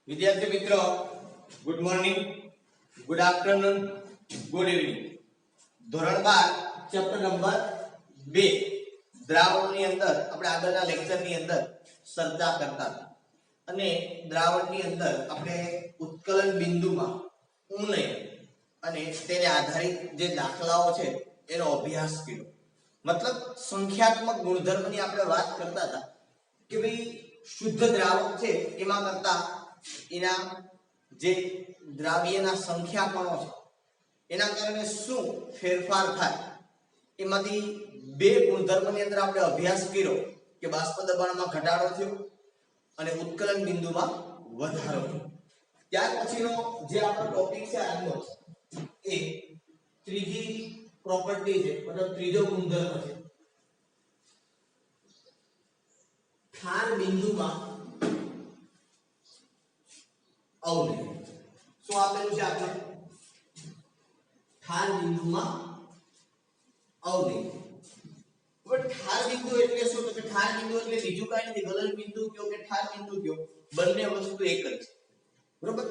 विद्यार्थी मित्रों, good morning, good afternoon, good evening. ધોરણ 12 ચેપ્ટર નંબર 2 દ્રાવણની અંદર આપણે આગળના લેક્ચરની અંદર ચર્ચા કરતા હતા અને દ્રાવણની અંદર આપણે ઉત્કલન બિંદુમાં ઉન્નયન અને તેને આધારિત જે દાખલાઓ છે એનો અભ્યાસ કર્યો। मतलब સંખ્યાત્મક ગુણધર્મની આપણે વાત કરતા હતા કે ભાઈ શુદ્ધ દ્રાવક છે એમાં કરતા એના જે દ્રાવ્યના સંખ્યા કણો છે એના કારણે શું ફેરફાર થાય એમાંથી બે ગુણધર્મની અંદર આપણે અભ્યાસ કર્યો કે બાષ્પ દબાણમાં ઘટાડો થયો અને ઉત્કલન બિંદુમાં વધારો થયો। ત્યાર પછીનો જે આપણો ટોપિક છે આજનો એ ત્રીજી પ્રોપર્ટી છે, મતલબ ત્રીજો ગુણધર્મ છે ઠાર બિંદુમાં અવનય। શું આપેલું છે આપણે? ઠાર બિંદુમાં અવનય। હવે ઠાર બિંદુ એટલે શું? તો કે ઠાર બિંદુ એટલે બીજું કાંઈ નથી, ગલન બિંદુ કયો કે ઠાર બિંદુ કયો બંને વસ્તુ એક જ છે, બરોબર।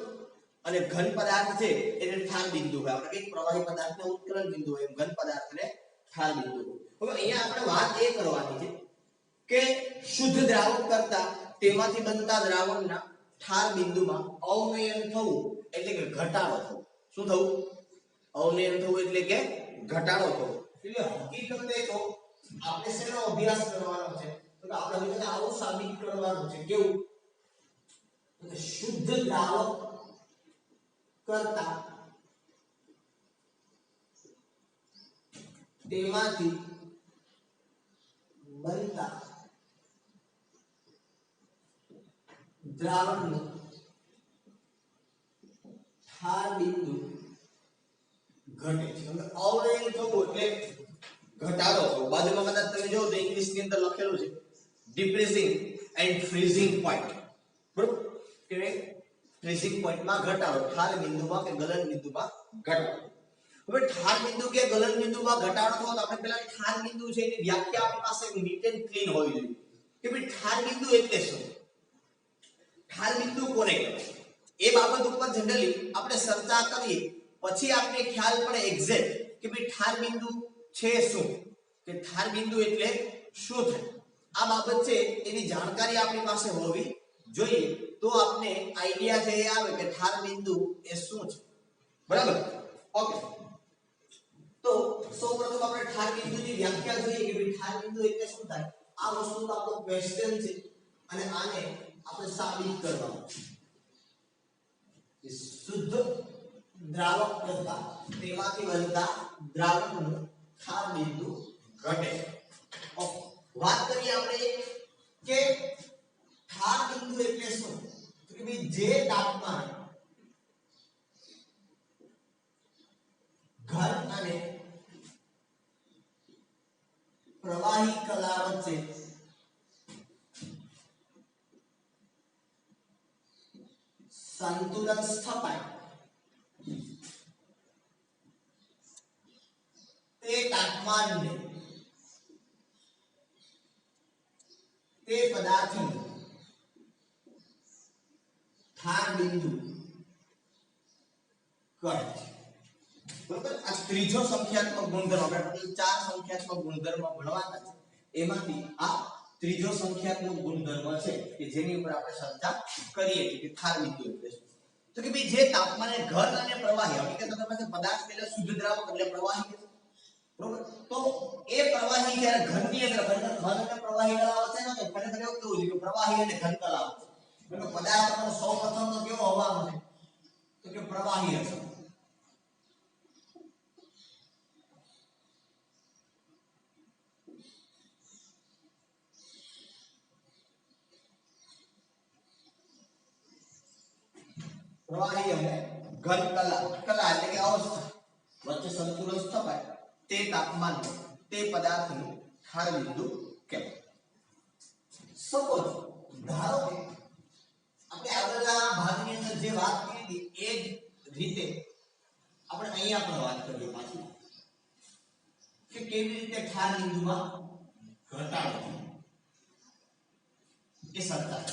અને ઘન પદાર્થ છે એટલે ઠાર બિંદુ હોય, આપણે એક પ્રવાહી પદાર્થને ઉત્કલન બિંદુ હોય, ઘન પદાર્થને ઠાર બિંદુ હોય। હવે અહીંયા આપણે વાત એ કરવાની છે કે શુદ્ધ દ્રાવક કરતા તેમાંથી બનતા દ્રાવણના ઠાર બિંદુમાં અવનયન થવું એટલે કે ઘટાડો થવો। શું થવું? અવનયન થવું એટલે કે ઘટાડો થવો। એટલે હકીકતે તો આપણે શેનો અભ્યાસ કરવાનો છે? તો કે આપણે હવે આવું સાબિત કરવાનું છે, કેવું? તો શુદ્ધ દ્રાવક કરતા તેમાંથી બનતા દ્રાવણનું ઠાર બિંદુ ઘટે છે। અવનયન થવું એટલે ઘટાડો થવો। બાજુમાં કદાચ તમે જો તો ઇંગ્લિશની અંદર લખેલું છે ડિપ્રેસિંગ એન્ડ ફ્રીઝિંગ પોઈન્ટ, બરોબર? કે ફ્રીઝિંગ પોઈન્ટમાં ઘટાડો, ઠાર બિંદુમાં કે ગલન બિંદુમાં ઘટાડો। હવે ઠાર બિંદુ કે ગલન બિંદુમાં ઘટાડો થવો તો આપણે પહેલા ઠાર બિંદુ છે એની વ્યાખ્યા આપણી પાસે નીટ એન્ડ ક્લીન હોવી જોઈએ કે ભાઈ ઠાર બિંદુ એટલે શું? ઠાર બિંદુ કોને કહેવાય એ બાબત ઉપર જનરલી આપણે ચર્ચા કરીએ પછી આપણે ખ્યાલ પડે એક્ઝેક્ટ કે ભાઈ ઠાર બિંદુ છે શું, કે ઠાર બિંદુ એટલે શું થાય। આ બાબત છે એની જાણકારી આપણી પાસે હોવી જોઈએ તો આપણે આઈડિયા છે એ આવે કે ઠાર બિંદુ એ શું છે, બરાબર? ઓકે, તો સૌપ્રથમ આપણે ઠાર બિંદુની વ્યાખ્યા જોઈએ કે ભાઈ ઠાર બિંદુ એટલે શું થાય। આ વસ્તુ તો આપણો ક્વેશ્ચન છે અને આને આપણે સાબિત કરવાનું છે। શુદ્ધ દ્રાવક કરતા તેમાંથી બનતા દ્રાવકનું ઠાર બિંદુ ઘટે। ઓકે, વાત કરીએ આપણે કે ઠાર બિંદુ એટલે શું? તો કે ભાઈ જે તાપમાન ઘન અને પ્રવાહી કલા વચ્ચે સંતુલન સ્થપાય તે તાપમાનને તે પદાર્થનું ઠાર બિંદુ કહે છે, બરોબર? આ ત્રીજો સંખ્યાત્મક ગુણધર્મ, આપણે ચાર સંખ્યાત્મક ગુણધર્મ ભણવાના છે એમાંથી આ ત્રીજો સંખ્યાત્મક ગુણધર્મ છે કે જેની ઉપર આપણે ચર્ચા કરીએ કે ઠાર બિંદુ એટલે શું। તો કે ભાઈ જે તાપમાને ઘન અને પ્રવાહી, હકીકતમાં તમારે પદાર્થ એટલે શુદ્ધ દ્રાવક એટલે પ્રવાહી છે, બરોબર? તો એ પ્રવાહી જ્યારે ઘનની અંદર ઘન અને પ્રવાહી કલા વચ્ચે ને ખરેખર એવું કેવું છે કે પ્રવાહી અને ઘન કલા વચ્ચે એટલે પદાર્થનો સૌપ્રથમ તો કેવો હોવાનો છે? તો કે પ્રવાહી હશે। પ્રવાહી અને ઘન કલા એટલે કે અવસ્થા વચ્ચે સંતુલન સ્થપાય તે તાપમાન તે પદાર્થનું ઠાર બિંદુ કહેવાય। સપોઝ ધારો કે આપણે આગળના ભાગની અંદર જે વાત કરી હતી એ જ રીતે આપણે અહીંયા પણ વાત કરીએ પાછી કે કેવી રીતે ઠાર બિંદુમાં ઘટાડો થાય એ ચર્ચા।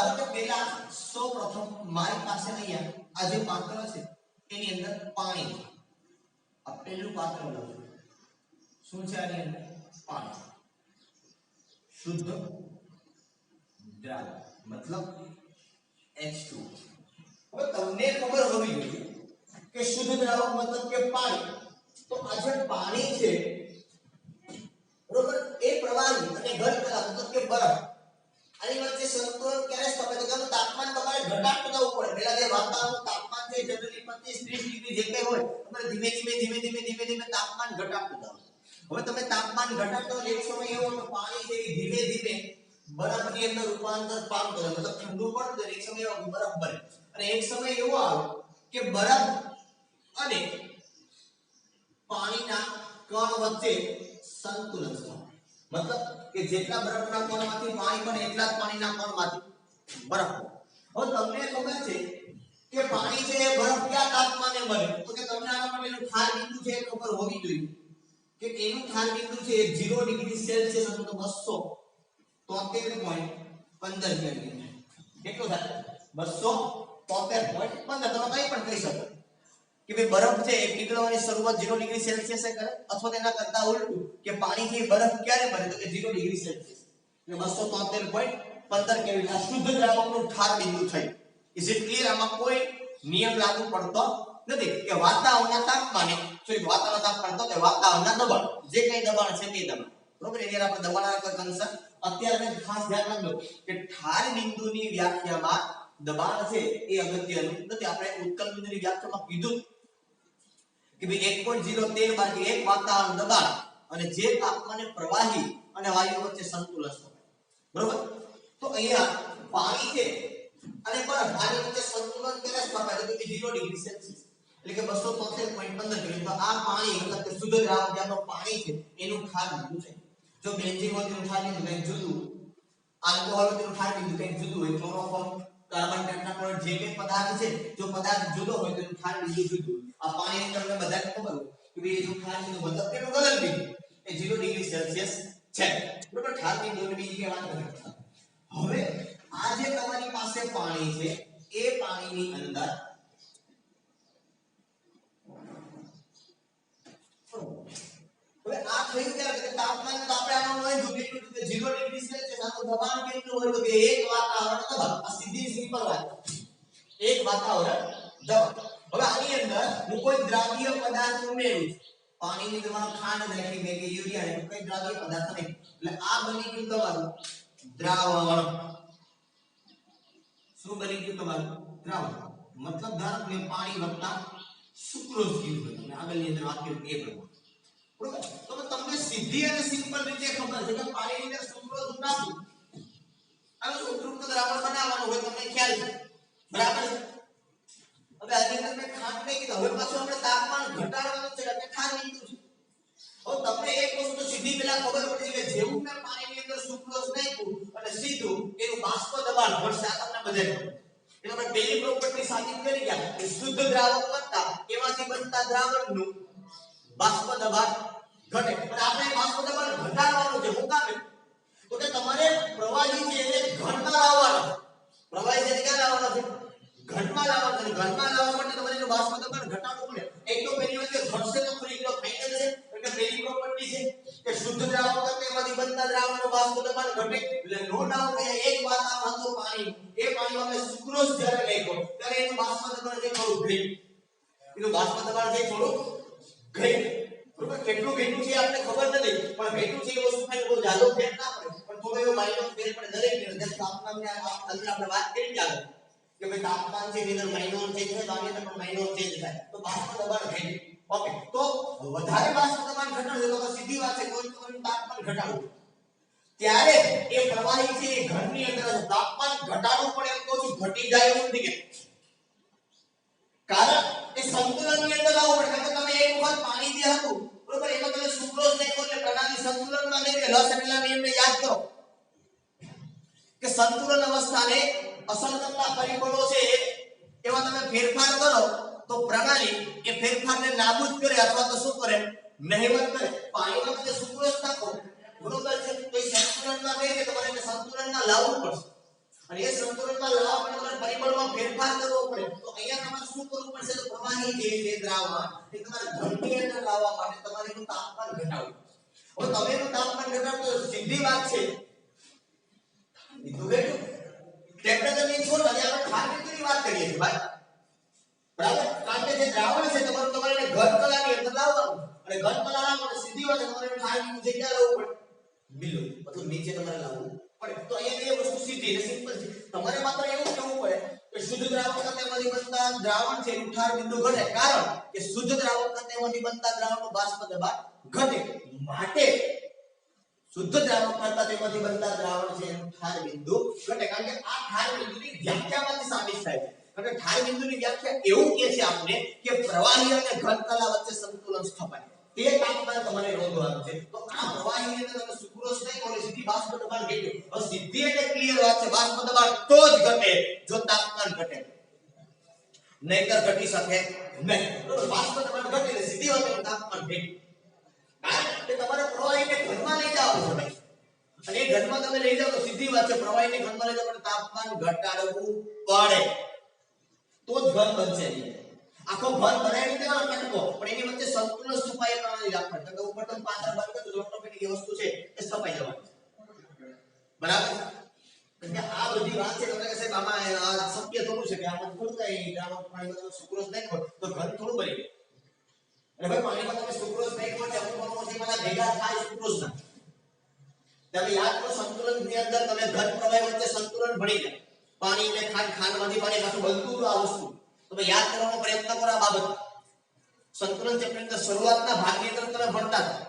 ધારો કે પહેલા સૌપ્રથમ મારી પાસે અહીંયા આ જે પાત્ર છે એની અંદર પાણી છે. આ પહેલું પાત્ર લઉં શું છે આની અંદર પાણી શુદ્ધ દ્રાવક મતલબ H2. હવે તમને ખબર હોવી જોઈએ કે શુદ્ધ દ્રાવક મતલબ કે પાણી. તો આ જે પાણી છે બરોબર એ પ્રવાહી અને ઘન કલા મતલબ કે બરફ આની વચ્ચે સંતુલન ક્યારે સ્થાપિત થાય? તાપમાન તમારે ઘટાડતું જવું પડે. પહેલા જે વાતાવરણનું તાપમાન છે જનરલી 25-30 ડિગ્રી જે કંઈ હોય તમારે ધીમે ધીમે તાપમાન ઘટાડતું જાવ. હવે તમે તાપમાન ઘટાડતો એક સમય એવો તો પાણી છે ધીમે ધીમે બરફની અંદર રૂપાંતર પામતો જાય. મતલબ ઠંડુ પડતું જાય એક સમય એવો બરફ બને અને એક સમય એવો આવે કે બરફ અને પાણીના કણ વચ્ચે સંતુલન થાય. મતલબ કે જેટલા બરફના કણમાંથી પાણી બને એટલા જ પાણીના કણમાંથી બરફ. હવે તમને ખબર છે કે પાણી છે એ બરફ કયા તાપમાને બને? તો કે તમને આના માટેનું ઠાર બિંદુ છે એ ખબર હોવી જોઈએ કે એનું ઠાર બિંદુ છે 0 ડિગ્રી સેલ્સિયસ અથવા તો 273.15 કેલ્વિન. કેટલું થાય? 273.15. તમે કંઈ પણ કહી શકો કે ભાઈ બરફ છે એ પીગળવાની શરૂઆત 0 ડિગ્રી સેલ્સિયસે કરે અથવા તેના કરતા ઉલટું કે પાણીથી બરફ ક્યારે બને? તો કે 0 ડિગ્રી સેલ્સિયસ એટલે 273.15 કેલ્વિન. આ શુદ્ધ દ્રાવકનું ઠાર બિંદુ થઈ. Is it clear? આમાં કોઈ નિયમ લાગુ પડતો નથી કે વાતાવરણના તાપમાને વાતાવરણના તાપમાન તો કે વાતાવરણના દબાણ જે કંઈ દબાણ છે તે દબાણ બરોબર. એની આપણે દબાણના કોઈ કન્સેપ્ટ અત્યારે ખાસ ધ્યાન રાખજો કે ઠાર બિંદુની વ્યાખ્યામાં દબાણ છે એ અગત્યનું નથી. આપણે ઉત્કલ બિંદુની વ્યાખ્યામાં કીધું કે ભાઈ 1.013 બાર એક વાતાવરણ દબાણ અને જે તાપમાને પ્રવાહી અને વાયુ વચ્ચે સંતુલન થાય બરોબર. તો અહીંયા પાણી છે અને બરફ આની વચ્ચે સંતુલન ક્યારે સ્થાપાય? તો કે 0 ડિગ્રી સેલ્સિયસ એટલે કે 273.15 કેલ્વિન. તો આ પાણી મતલબ કે શુદ્ધ દ્રાવક જે આપણું પાણી છે એનું ઠાર બિંદુ છે. જો બેન્ઝીન હોય તેનું ઠાર બિંદુ કંઈક જુદું, આલ્કોહોલ હોય તેનું ઠાર બિંદુ કંઈક જુદું હોય, ક્લોરોફોર્મ કાર્બન ટેટ્રાક્લોરાઇડ જે કંઈ પદાર્થ છે જો પદાર્થ જુદો હોય તેનું ઠાર બિંદુ જુદું. આ પાણી તમને બધાને ખબર હોય કે ભાઈ એનું ઠાર બિંદુ મતલબ કે ગલન બિંદુ એ 0 ડિગ્રી સેલ્સિયસ છે બરોબર. ઠાર બિંદુની બીજી કે વાત નથી. હવે આ જે તમારી પાસે પાણી છે એ પાણીની અંદર હવે આ થયું ત્યારે કે તાપમાન તો આપણે આનો નોંધ્યું કેટલું કે 0 ડિગ્રી સેલ્સિયસ. આનું દબાણ કેટલું હોય તો કે એક વાતાવરણ દબાણ. આ સીધી સિમ્પલ વાત એક વાતાવરણ દબાણ. હવે આની અંદર હું કોઈ દ્રાવ્ય પદાર્થ ઉમેરું પાણીની અંદર ખાંડ નાખી મેં કે યુરિયા નાખી કોઈ દ્રાવ્ય પદાર્થ નહીં એટલે આ બની ગયું તમારું દ્રાવણ. શું બની ગયું તમારું દ્રાવણ? મતલબ ધારો કે પાણી વત્તા સુક્રોઝ કીધું અને આગળની અંદર વાત કરી એ પ્રમાણે બરોબર. તો તમને સીધી અને સિમ્પલ રીતે ખબર છે કે પાણીની અંદર સુક્રોઝ નાખવું અને ઉપયુક્ત દ્રાવણ બનાવવાનું હોય તમને ખ્યાલ છે બરાબર છે. હવે આની અંદર મેં ખાંડ નહીં કીધું. હવે પાછું આપણે તાપમાન ઘટાડવાનું છે એટલે ખાંડ કીધું છે. હવે તમને એક વસ્તુ તો સીધી પેલા ખબર પડી કે જેવું મેં પાણીની અંદર સુક્રોઝ નાખ્યું અને સીધું એનું બાષ્પ દબાણ વધશે. આ તમને બધે ખબર. એટલે આપણે પહેલી પ્રોપર્ટી સાબિત કરી ગયા કે શુદ્ધ દ્રાવક કરતા એમાંથી બનતા દ્રાવણનું બાષ્પ દબાણ ઘટે. પણ આપણે બાષ્પ દબાણ ઘટાડવાનું છે. હું કામ તો કે તમારે પ્રવાહી છે એને ઘનમાં લાવવાનો. પ્રવાહી છે ક્યાં લાવવાનો છે? ઘનમાં લાવવાનો છે. ઘનમાં લાવવા માટે તમારે એનું બાષ્પ દબાણ ઘટાડવું પડે. એક તો પહેલી વાત કે ઘટશે તો ફરી ગયો ફાઇનલ છે. એટલે પહેલી પ્રોપર્ટી છે કે શુદ્ધ દ્રાવક કરતા એમાંથી બનતા દ્રાવણનું બાષ્પ દબાણ ઘટે. એટલે નો ડાઉટ અહીંયા એક વાતાવરણ હતું પાણી એ પાણીમાં આપણે સુક્રોઝ જ્યારે નાખ્યો ત્યારે એનું બાષ્પ દબાણ જે થોડું ઘટ્યું. એનું બાષ્પ દબાણ જે થોડું ઘટ્યું બરોબર. કેટલું ઘટ્યું છે આપણે ખબર નથી પણ ઘટ્યું છે એ વસ્તુ ખાલી બહુ જાજો ફેર ના પડે પણ થોડો એવો માઇનોર ફેર પડે દરેક ને. તાપમાનને અંદર આપણે વાત કરી આગળ કે ભાઈ તાપમાન છે એની અંદર માઇનોર ચેન્જ થાય તો આની અંદર પણ માઇનોર ચેન્જ થાય તો બાષ્પ દબાણ ઘટ્યું. ઓકે તો વધારે બાષ્પ દબાણ ઘટાડવું તો સીધી વાત છે કોઈ તાપમાન ઘટાડવું ત્યારે એ પ્રવાહી છે એ ઘરની અંદર તાપમાન ઘટાડવું પડે એમ કહું છું ઘટી જાય એવું નથી કે કારણ એ સંતુલનની અંદર લાવવું પડે. કારણ કે તમે એક વખત પાણી જે હતું બરોબર એમાં તમે સુક્રોઝ નાખ્યો એટલે પ્રણાલી સંતુલનમાં નહીં રહે. લસેટના નિયમને યાદ કરો કે સંતુલન અવસ્થાને અસર કરતા પરિબળો છે એમાં તમે ફેરફાર કરો તો પ્રણાલી એ ફેરફારને નાબૂદ કરે અથવા તો શું કરે નહિવત કરે. પાણીમાં તમે સુક્રોઝ નાખો બરોબર છે તો એ સંતુલનમાં નહીં રહે. તમારે એને સંતુલનમાં લાવવું પડશે. અને એ સંતુલનમાં લાવવા માટે તમારે પરિબળમાં ફેરફાર કરવો પડે. તો અહીંયા તમારે શું કરવું પડશે? તો પ્રવાહી જે છે દ્રાવણ એ તમારે ઘનની અંદર લાવવા માટે તમારે એનું તાપમાન ઘટાડવું. હવે તમે એનું તાપમાન ઘટાડો તો સીધી વાત છે બીજું કેટલું ટેમ્પરેચર ની છોડ અને આપણે ઠારબિંદુની વાત કરીએ છીએ ભાઈ, બરાબર? કારણ કે જે દ્રાવણ છે તમારે ઘન કલાની અંદર લાવવાનું અને ઘન કલા લાવવા માટે સીધી વાત તમારે ઠારબિંદુ જગ્યા લાવવું પડે, બિલો મતલબ નીચે તમારે લાવવું પડે. તો અહીંયા એ વસ્તુ સીધી અને સિમ્પલ છે. તમારે માત્ર એવું કહેવું પડે કે શુદ્ધ દ્રાવક ખાતેમાંથી બનતા દ્રાવણ છે એનું ઠારબિંદુ ઘટે, કારણ કે શુદ્ધ દ્રાવક ખાતેમાંથી બનતા દ્રાવણનું બાષ્પ દબાણ ઘટે, માટે શુદ્ધ દ્રાવક કરતા તેમાંથી બનતા દ્રાવણ છે એનું ઠારબિંદુ ઘટે. કારણ કે આ ઠારબિંદુની વ્યાખ્યામાંથી સાબિત થાય છે. કારણ કે ઠારબિંદુની વ્યાખ્યા એવું કહે છે આપણે કે પ્રવાહી અને ઘન કલા વચ્ચે સંતુલન સ્થપાય, તે તાપમાન તમારે નોંધવાનું છે. તો આ પ્રવાહીની અંદર તમે સુક્રોઝ નહીં કરો, સીધી બાષ્પ દબાણ ઘટ્યું. હવે સીધી એટલે ક્લિયર વાત છે, બાષ્પ દબાણ તો જ ઘટે જો તાપમાન ઘટે, નહીતર ઘટી શકે નહીં. બરોબર? બાષ્પ દબાણ ઘટે એટલે સીધી વાત છે તાપમાન ઘટે. કારણ કે તમારે પ્રવાહીને ઘનમાં લઈ જવાનું છે ભાઈ, અને એ ઘનમાં તમે લઈ જાવ તો સીધી વાત છે પ્રવાહીને ઘનમાં લઈ જવા માટે તાપમાન ઘટાડવું પડે, તો જ ઘન બનશે. આખો ઘન બનાવી નહીં દેવાનો કટકો, પણ એની વચ્ચે સંતુલન સ્થપાય કરવાની રાખવાનું. તો ઉપર તમે પાછળ બંધ કરો તો ઓટોમેટિક એ વસ્તુ છે એ સ્થપાઈ જવાની, બરાબર? એટલે આ બધી વાત છે તમને કે સાહેબ આમાં આ શક્ય થોડું છે કે આમાં થોડું કઈ દ્રાવક પાણીમાં તમે સુક્રોઝ નહીં કરો તો ઘન થોડું બની જાય. અને ભાઈ પાણીમાં તમે સુક્રોઝ નહીં કરો એટલે અમુક અણુઓ જે બધા ભેગા થાય સુક્રોઝ ના, તમે યાદ કરો સંતુલનની અંદર તમે ઘન પ્રવાહી વચ્ચે સંતુલન ભણી જાય, પાણી અને ખાંડ, ખાંડમાંથી પાણી પાછું બનતું હતું. આ વસ્તુ તમે યાદ કરવાનો પ્રયત્ન કરો. આ બાબત સંતુલન ચેપ્ટરની અંદર શરૂઆતના ભાગની અંદર તમે ભણતા હતા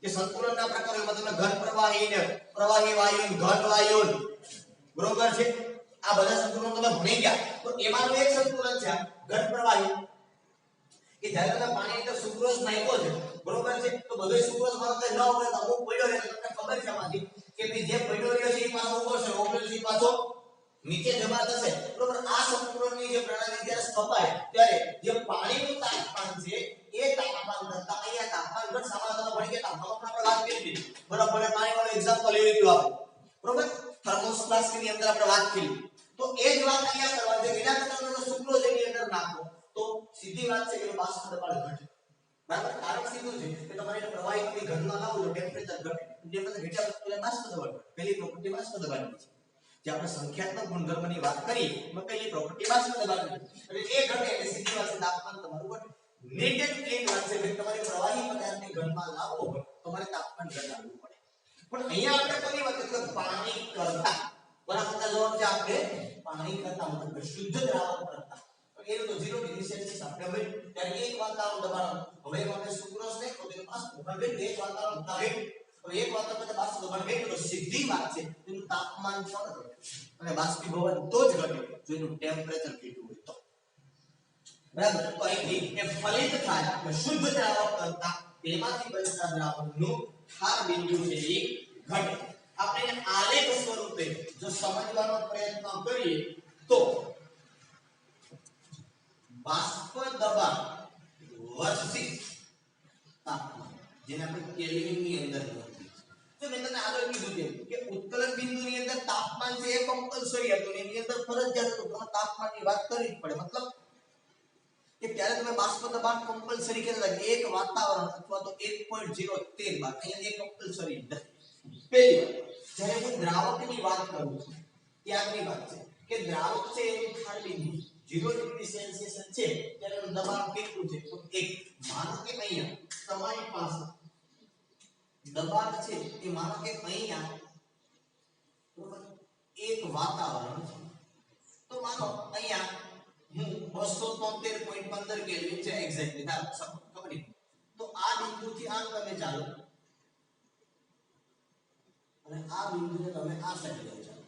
કે સંતુલનના પ્રકારોમાં તમે ઘન પ્રવાહી ને પ્રવાહી વાયુ, ઘન વાયુ, બરોબર છે, આ બધા સંતુલન તમે ભણી ગયા. તો એમાંનું એક સંતુલન છે ઘન પ્રવાહી, કે જ્યારે તમે પાણીની અંદર સુક્રોઝ નાખ્યો છે, બરોબર છે, તો બધો સુક્રોઝ માત્ર ન હોય તો અમુક પડ્યો રહે. તમને ખબર છે આમાંથી કે ભાઈ જે પડ્યો રહ્યો છે એ પાછો ઉપર છે, ઉપર છે પાછો નીચે જમા થશે, બરોબર? આ સંતુલનની જે પ્રણાલી જ્યારે સ્થપાય ત્યારે જે પાણીનું તાપમાન છે એ તાપમાન કરતા અહીંયા તાપમાન ઘટ સામાન્ય તમે ભણી ગયા તાપમાન આપણે વાત કરી હતી, બરોબર? પાણીવાળું એક્ઝામ્પલ લઈ લીધું આપણે, બરોબર? થર્મોસ્ટાટની અંદર આપણે વાત કરી. તો એ જ વાત અહીંયા કરવા છે. એના કરતા તમે સુક્રોઝ એની અંદર નાખો તો સીધી વાત છે કે બાષ્પ દબાણ ઘટે, બરાબર? કારણ સીધું છે કે તમારે પ્રવાહીમાંથી ઘનમાં લાવો તો ટેમ્પરેચર ઘટે, ટેમ્પરેચર ઘટ્યા પછી બાષ્પ દબાણ ઘટે. પહેલી પ્રોપર્ટી બાષ્પ દબાણની છે. જે આપણે સંખ્યાત્મક ગુણધર્મની વાત કરી એમાં પહેલી પ્રોપર્ટી બાષ્પ દબાણની, એટલે એ ઘટે એટલે સીધી વાત છે તાપમાન તમારું ઘટે. નેગેટિવ પ્લેન વાત છે કે તમારે પ્રવાહી પદાર્થને ઘનમાં લાવવો હોય તમારે તાપમાન ઘટાડવું પડે. પણ અહીંયા આપણે કોની વાત કરીએ? પાણી કરતા, બરાબર? જવાબ છે આપણે પાણી કરતા, મતલબ શુદ્ધ દ્રાવક કરતા. એ તો 0 ડિગ્રી સેલ્સિયસ આપણે હોય ત્યારે એક વાતાવરણ દબાણ, હવે આપણે સુક્રોઝ ને તો તેનું બાષ્પ દબાણ ઘટે, એક વાતાવરણ દબાણ, હવે એક વાતાવરણ બાષ્પ દબાણ ઘટે તો સીધી વાત છે તેનું તાપમાન પણ ઘટે અને બાષ્પીભવન તો જ ઘટે જો એનું ટેમ્પરેચર ઘટ્યું હોય તો, બરાબર? તો અહીંથી કે ફલિત થાય કે શુદ્ધ દ્રાવક કરતા તેમાંથી બનતા દ્રાવકનું ઠારબિંદુ છે એ ઘટે. આપણે આલેખ સ્વરૂપે જો સમજવાનો પ્રયત્ન કરીએ તો બાષ્પ દબાણ વર્સિસ તાપમાન, જેને આપણે કેલ્વિનની અંદર લખીએ. તો મેં તમને આગળ કીધું કે ઉત્કલન બિંદુની અંદર તાપમાન છે એ કમ્પલસરી હતું, એની અંદર ફરજિયાત હતું તો તાપમાનની વાત કરવી જ પડે. મતલબ કે ત્યારે તમે બાષ્પ દબાણ કમ્પલસરી કરેલા એક વાતાવરણ અથવા તો 1.013 bar, અહીંયા એક કમ્પલસરી નથી. પહેલી જ્યારે હું દ્રાવકની વાત કરું છું ત્યારની વાત છે કે દ્રાવક છે એનું ઠારબિંદુ 0 ડિગ્રી સેલ્સિયસ છે ત્યારે એનું દબાણ કેટલું છે? તો 1. માનો કે અહીંયા તમારી પાસે દબાણ છે એ માનો કે અહીંયા બરોબર એક વાતાવરણ છે, તો માનો અહીંયા હું 273.15 કેલ્વિન છે એક્ઝેક્ટલી ખબર. તો આ બિંદુથી આમ તમે ચાલો અને આ બિંદુને તમે આ સાઈડ લઈ જાઓ,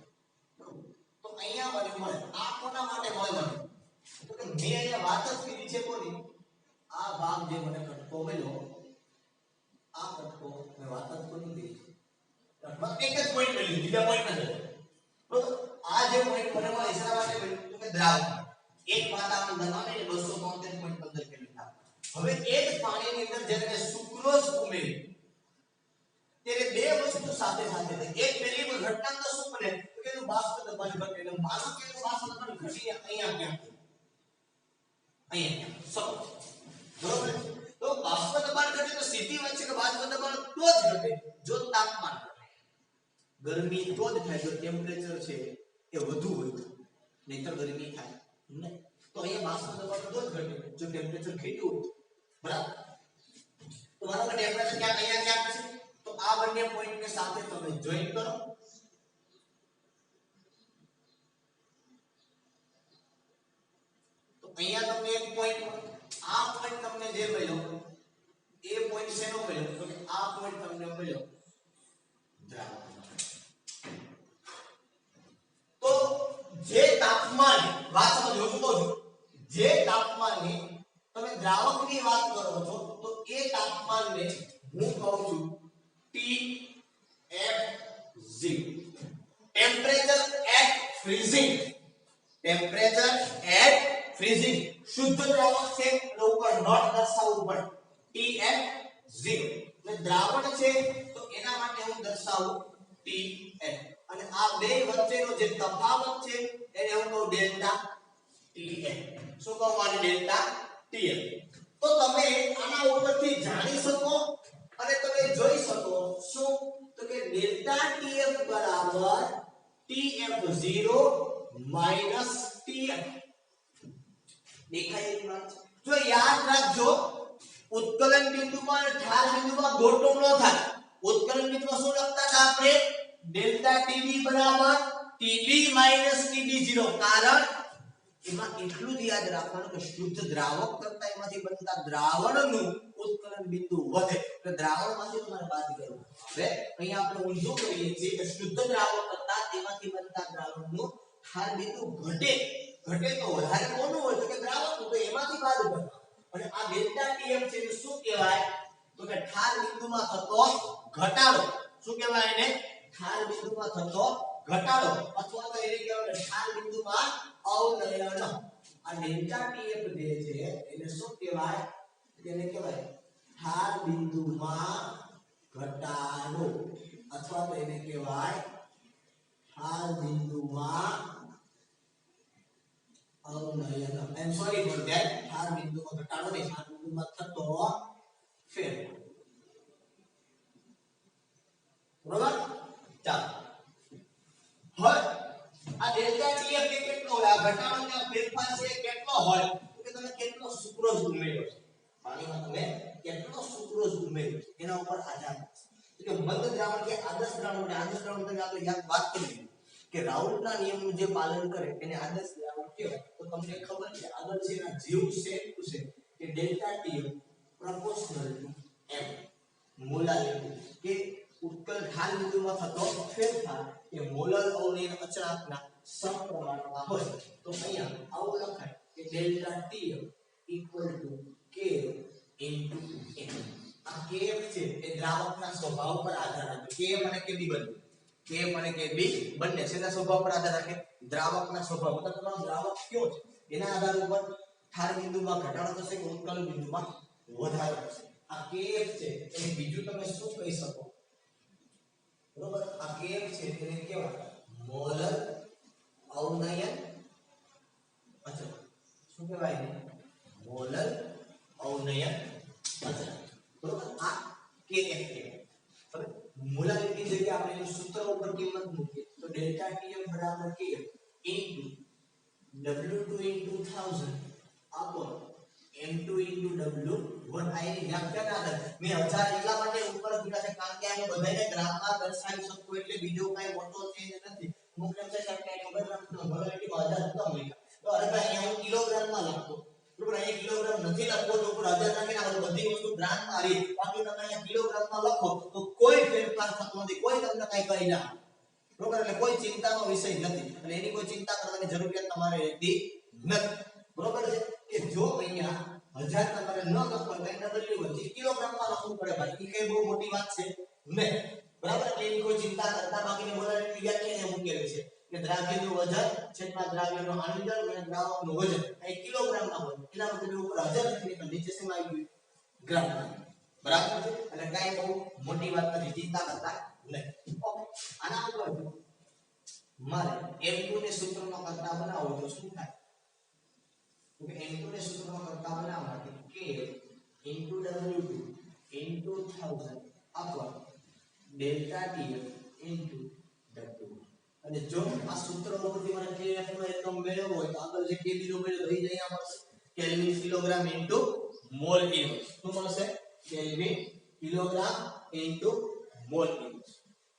બરોબર? તો અહીંયા મને મળે આ કોના માટે મળે મને? તો કે મેં અહીંયા વાત જ કરી છે કોની? આ ભાગ જે મને કટકો મળ્યો, આ કટકો મેં વાત જ કોની કરી છે? અથવા એક જ પોઈન્ટ મળ્યું, બીજા પોઈન્ટ નથી, બરોબર? આ જે પોઈન્ટ મને મળે એના માટે મળ્યું તો કે દ્રાવક એક વાતાવરણ દબાણે 273.15 કેલ્વિન. હવે એક પાણીની અંદર જ્યારે મેં સુક્રોઝ ઉમેર્યું ત્યારે બે વસ્તુ સાથે સાથે થાય. એક પહેલી ઘટના તો શું બને તો કે એનું બાષ્પ દબાણ ઘટે. એટલે માનો કે એનું બાષ્પ દબાણ ઘટીને અહીંયા ક્યાંક અહીંયા સપોઝ બરોબર. તો બાષ્પ દબાણ ઘટે તો સીધી વાત છે કે બાષ્પ દબાણ તો જ ઘટે જો તાપમાન ઘટે. ગરમી તો જ થાય જો ટેમ્પરેચર છે એ વધુ હોય તો, નહીંતર ગરમી થાય નહીં. તો અહીંયા બાષ્પ દબાણ તો જ ઘટે જો ટેમ્પરેચર ઘટ્યું હોય. બરાબર. તો માનો કે ટેમ્પરેચર ક્યાંક અહીંયા ક્યાંક છે તો આ બંને પોઈન્ટને સાથે તમે જોઈન કરો. તો અહીંયા તમને એક પોઈન્ટ આ પોઈન્ટ તમને જે મળ્યો એ પોઈન્ટ શેનો મળ્યો તો કે આ પોઈન્ટ તમને મળ્યો દ્રાવક. તો જે તાપમાન વાત સમજો છું કહું છું, જે તાપમાને તમે દ્રાવકની વાત કરો છો તો એ તાપમાનને હું કહું છું TFZ, temperature at freezing. Temperature at freezing શુદ્ધ દ્રાવક છે એટલે ઉપર નોટ દર્શાવવું પડે TF0. એટલે દ્રાવણ છે તો એના માટે હું દર્શાવું TF, અને આ બે વચ્ચેનો જે તફાવત છે એને હું કહું ડેલ્ટા TF. શું કહું આને ડેલ્ટા TF. તો તમે આના ઉપરથી જાણી શકો અને તમે જોઈ શકો શું તો કે ડેલ્ટા TF બરાબર TF0 માઈનસ TF. દેખાય એવી વાત છે. જો યાદ રાખજો ઉત્કલન બિંદુમાં અને ઢાલ બિંદુમાં ગોટો ન થાય. ઉત્કલન બિંદુમાં શું લખતા હતા આપણે ડેલ્ટા TB બરાબર TB માઈનસ TB0. કારણ એમાં એટલું જ યાદ રાખવાનું કે શુદ્ધ દ્રાવક કરતા એમાંથી બનતા દ્રાવણનું ઉત્કલન બિંદુ વધે એટલે દ્રાવણમાંથી તમારે બાદ કરવું. હવે અહીંયા આપણે ઊંધું કરીએ છીએ કે શુદ્ધ દ્રાવક કરતા તેમાંથી બનતા દ્રાવણનું ઢાલ બિંદુ ઘટે તો વધારે કોનું હોય તો કે દ્રાવકનું, તો એમાંથી બાદ કરવું. અને આ ડેલ્ટા TF છે એ શું કહેવાય તો કે ઢાલ બિંદુમાં થતો ઘટાડો. શું કહેવાય એને ઢાલ બિંદુમાં થતો ઘટાડો અથવા તો એને કહેવાય ઢાલ બિંદુમાં અવનયન. આ ડેલ્ટા TF જે છે એને શું કહેવાય તેને કહેવાય ઢાલ બિંદુમાં ઘટાડો અથવા તો એને કહેવાય ઢાલ બિંદુમાં અવનયન. આઈ એમ સોરી ફોર ધેટ. ઢાલ બિંદુમાં ઘટાડો નહીં, ઢાલ બિંદુમાં થતો ફેરફાર. બરાબર. ચાલો હવે આ ડેલ્ટા TF કે કેટલો હોય, આ ઘટાડો કે ફેરફાર છે કેટલો હોય તો કે તમે કેટલો સુક્રોઝ ઉમેર્યો છે પાણીમાં, તમે કેટલો સુક્રોઝ ઉમેર્યો છે એના ઉપર આધાર છે. કે મંદ દ્રાવણ કે આદર્શ દ્રાવણ, આદર્શ દ્રાવણ તમે આપણે યાદ વાત કરી કે રાઉલ્ટના નિયમનું જે પાલન કરે એને આદર્શ દ્રાવણ કહેવાય. તો તમને ખબર છે આગળ છે એના જેવું છે કે delta TF proportional two m molarity કે ઉત્કલ ઢાલ બિંદુમાં થતો ફેરફાર એ મોલર અવનયન અચળાંકના સમપ્રમાણમાં હોય. તો અહીંયા આવું લખાય કે delta TF equal to k into m. આ kf છે એ દ્રાવકના સ્વભાવ પર આધાર રાખે. kf અને kb બંને, kf અને kb બંને શેના સ્વભાવ પર આધાર રાખે દ્રાવકના સ્વભાવ. મતલબ તમારો દ્રાવક કયો છે એના આધાર ઉપર ઢાલ બિંદુમાં ઘટાડો થશે કે ઉત્કલન બિંદુમાં વધારો થશે. આ kf છે એને બીજું તમે શું કહી શકો બરોબર. આ kf છે એને કહેવાય મોલર અવનયન અચળાંક. શું કહેવાય મોલર અવનયન અચળાંક. બરોબર. આ kf કહેવાય. હવે મોલારિટી જગ્યાએ આપણે એનું સૂત્ર ઉપર કિંમત મૂકીએ તો ડેલ્ટા TF બરાબર kf into W2 into 1000 upon M2 into W1. આ એની વ્યાખ્યા ના થાય. મેં 1000 એટલા માટે ઉપર મૂક્યા છે કારણ કે આને બધાને ગ્રાફમાં દર્શાવી શકું એટલે બીજો કાઈ મોટો ચેન્જ નથી. અમુક એમ છે કે કિલોગ્રામનો મોલારિટીમાં 1000 હતા મૂક્યા તો અરે ભાઈ અહીંયા હું કિલોગ્રામમાં લખતો બરોબર. અહીંયા કિલોગ્રામ નથી લખવો તો ઉપર 1000 નાખીને આપણે બધી વસ્તુ ગ્રામમાં આવી. બાકી તમે અહીંયા કિલોગ્રામમાં લખો તો કોઈ ફેરફાર થતો નથી, કોઈ તમને કાઈ કહી ના બરોબર. એટલે કોઈ ચિંતાનો વિષય નથી અને એની કોઈ ચિંતા કરવાની જરૂરિયાત તમારે રહેતી નથી. બરોબર છે કે જો અહીંયા 1000 તમારે ન લખવા તો એના બદલે હોય કિલોગ્રામમાં લખવું પડે ભાઈ. એ કઈ બહુ મોટી વાત છે નહીં. બરાબર. એટલે એની કોઈ ચિંતા કરતા બાકીની મોલારિટી વ્યાખ્યા મૂકેલી છે કે દ્રાવ્યનું વજન છેદમાં દ્રાવ્યનો આણ્વિક દળ અને દ્રાવકનું વજન એ કિલોગ્રામમાં હોય. એના બદલે ઉપર 1000 લખીને નીચે શેમાં આવી ગયું ગ્રામમાં. બરાબર છે એટલે કાઈ બહુ મોટી વાત નથી ચિંતા કરતા નહીં ઓકે આના ઉપર મારે m2 ને સૂત્રમાં કરતા બનાવો તો શું થાય તો કે m2 ને સૂત્રમાં કરતા બનાવવા માટે k into w2 into 1000 upon delta tf into w અને જો આ સૂત્ર ઉપરથી મને kf નો એકમ મેળવવો હોય તો આગળ જે kb નો મેળવ્યો થઈ જાય અહીંયા મળશે kelvin kilogram into mall inverse શું મળશે kelvin kilogram into mall inverse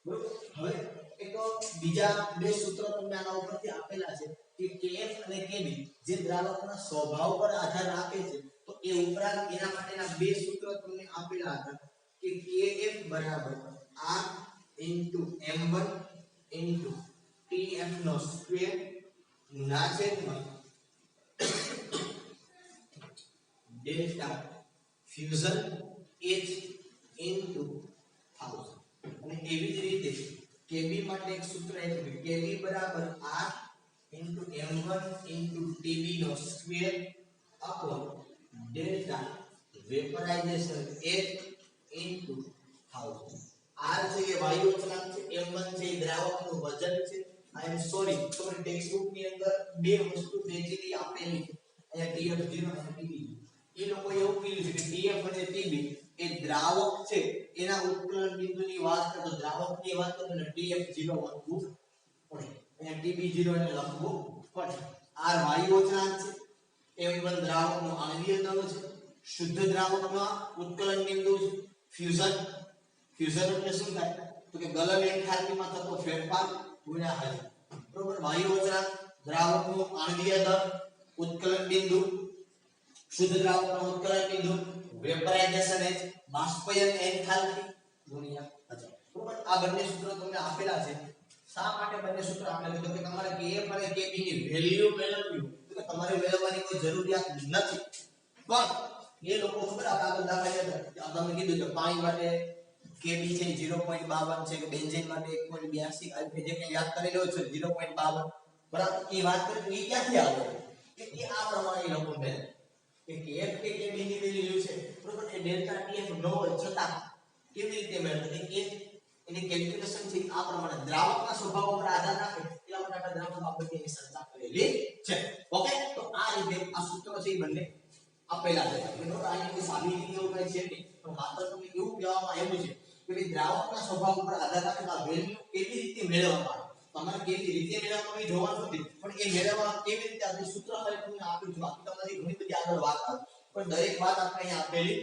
બરોબર હવે એક બીજા બે સૂત્રો તમને આના ઉપરથી આપેલા છે કે kf અને kb જે દ્રાવકના સ્વભાવ પર આધાર રાખે છે તો એ ઉપરાંત એના માટેના બે સૂત્રો તમને આપેલા હતા કે kf બરાબર r m1 tf નો સ્ક્વેર ના છેદમાં ડેલ્ટા ફ્યુઝન h 1000 અને એવી જ રીતે kb માટે એક સૂત્ર છે કે kb બરાબર r m1 tb નો square upon delta vaporisation h 1000 r છે એ વાયુ અચળાંક છે m1 છે એ દ્રાવકનું વજન છે આઈ એમ સોરી તમારી ટેક્સ્ટબુક ની અંદર બે વસ્તુ બેચેલી આપેલી છે અહીંયા tf0 અને tb એ લોકો એવું કીધું છે કે tf અને tb એ દ્રાવક છે એના ઉત્કલન બિંદુની વાત કરો તો દ્રાવકની વાત કરો ને tf0 લખવું પડે અહીંયા tb0 એને લખવું પડે r વાયુ અચળાંક છે m1 દ્રાવકનો આણ્વીય દળ છે શુદ્ધ દ્રાવકમાં ઉત્કલન બિંદુ છે ફ્યુઝન એટલે શું થાય તો કે ગલન એન્થાલ્પીમાં થતો ફેરફાર ગુણ્યા હલ બરોબર વાયુ અચળાંક દ્રાવકનું આણ્વીય દળ ઉત્કલન બિંદુ શુદ્ધ દ્રાવકનો ઉત્કલન બિંદુ વેપરાઇઝેશન h બાષ્પીયન એન્થાલ્પી ગુણ્યા અચળ બરોબર આ બંને સૂત્રો તમને આપેલા છે શા માટે બંને સૂત્રો આપેલા છે તો કે તમારે kf અને kb ની વેલ્યુ મેળવવી તો કે તમારે મેળવવાની કોઈ જરૂરિયાત નથી પણ એ લોકો ખબર આગળ દાખલા હતા તમને કીધું કે પાણી માટે kb છે 0.52 છે કે બેન્ઝીન માટે 1.82 આ જે કે યાદ કરી લો છો 0.52 બરાબર એ વાત કરી એ ક્યાંથી આવે કે એ આ પ્રમાણે લોકો મેળવે કે kf કે kb ની વેલ્યુ છે બરોબર એ ડેલ્ટા tf ન હોય છતાં કેવી રીતે મેળવે કે એની કેલ્ક્યુલેશન છે આ પ્રમાણે દ્રાવકના સ્વભાવ પર આધાર રાખે એટલા માટે આપણે દ્રાવક બાબતની ચર્ચા કરેલી છે ઓકે તો આ રીતે આ સૂત્રો છે એ બંને આપેલા છે બરોબર આની કોઈ સાદી રીતે એવું કઈ છે નહીં પણ માત્ર તમને એવું કહેવામાં આવ્યું છે કે ભાઈ દ્રાવકના સ્વભાવ ઉપર આધાર રાખે આ વેલ્યુ કેવી રીતે મેળવવામાં આવે તમારે કેવી રીતે મેળવવામાં જોવાનું નથી પણ એ મેળવવા કેવી રીતે આપણે સૂત્ર ખાલી તમને આપ્યું છે બાકી તમારી ઘણી બધી આગળ વાત આવે પણ દરેક વાત આપણે અહીંયા આપેલી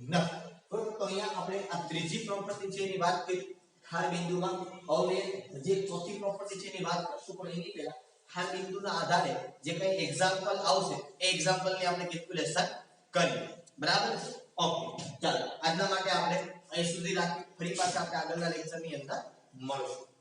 નથી બરોબર તો અહીંયા આપણે આ ત્રીજી પ્રોપર્ટી છે એની વાત કરી ખાર બિંદુમાં હવે જે ચોથી પ્રોપર્ટી છે એની વાત કરશું પણ એની પહેલા ખાર બિંદુના આધારે જે કઈ એક્ઝામ્પલ આવશે એ એક્ઝામ્પલની આપણે કેલ્ક્યુલેશન કરીએ બરાબર ઓકે ચાલો આજના માટે આપણે અહીં સુધી રાખીએ ફરી પાછા આપણે આગળના લેક્ચરની અંદર મળીશું